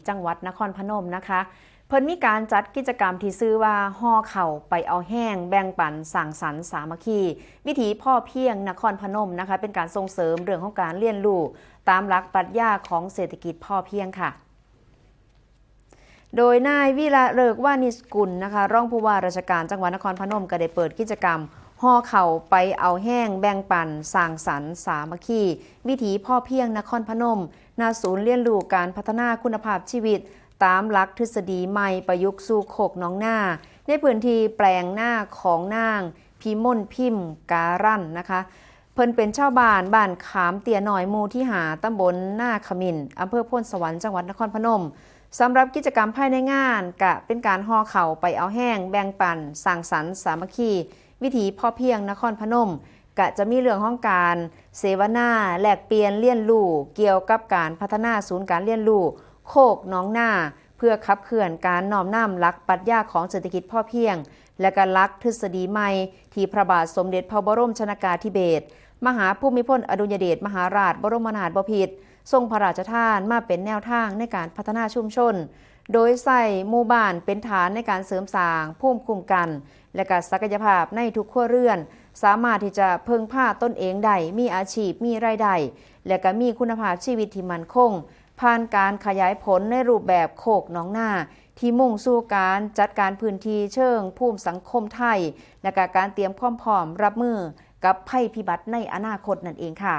จังหวัดนครพนมนะคะเพิ่นมีการจัดกิจกรรมที่ชื่อว่าห่อเข่าไปเอาแห้งแบ่งปันสร้างสรรค์สามัคคีวิถีพ่อเพียงนครพนมนะคะเป็นการส่งเสริมเรื่องของการเรียนรู้ตามหลักปรัชญาของเศรษฐกิจพ่อเพียงค่ะโดยนายวิระเลิกวานิชกุลนะคะรองผู้ว่าราชการจังหวัดนครพนมก็ได้เปิดกิจกรรมห่อเข่าไปเอาแห้งแบ่งปันสร้างสรรค์สามัคคีวิถีพ่อเพียงนครพนมณศูนย์เรียนรู้การพัฒนาคุณภาพชีวิตตามหลักทฤษฎีใหม่ประยุกต์สู่โคกน้องหน้าในพื้นที่แปลงหน้าของนางพิมลพิมพ์การันนะคะเพิ่นเป็นชาวบ้านขามเตี่ยหน่อยหมู่ที่5ตำบลหน้าขมินอำเภอโพนสวรรค์จังหวัดนครพนมสำหรับกิจกรรมภายในงานกะเป็นการห่อเข่าไปเอาแห้งแบ่งปันสร้างสรรค์สามัคคีวิถีพ่อเพียงนครพนมกะจะมีเรื่องของการเสวนาแลกเปลี่ยนเรียนรู้เกี่ยวกับการพัฒนาศูนย์การเรียนรู้โคกน้องหน้าเพื่อขับเคลื่อนการน้อมนำหลักปรัชญาของเศรษฐกิจพ่อเพียงและการหลักทฤษฎีใหม่ที่พระบาทสมเด็จพระบรมชนกาธิเบศรมหาภูมิพลอดุลยเดชมหาราชบรมนาถบพิตรทรงพระราชทานมาเป็นแนวทางในการพัฒนาชุมชนโดยใส่หมู่บ้านเป็นฐานในการเสริมสร้างภูมิคุ้มกันและการศักยภาพในทุกครัวเรือนสามารถที่จะพึ่งพาตนเองได้มีอาชีพมีรายได้และก็มีคุณภาพชีวิตที่มั่นคงผ่านการขยายผลในรูปแบบโคกน้องหน้าที่มุ่งสู่การจัดการพื้นที่เชิงภูมิสังคมไทยและการเตรียมความพร้อมรับมือกับภัยพิบัติในอนาคตนั่นเองค่ะ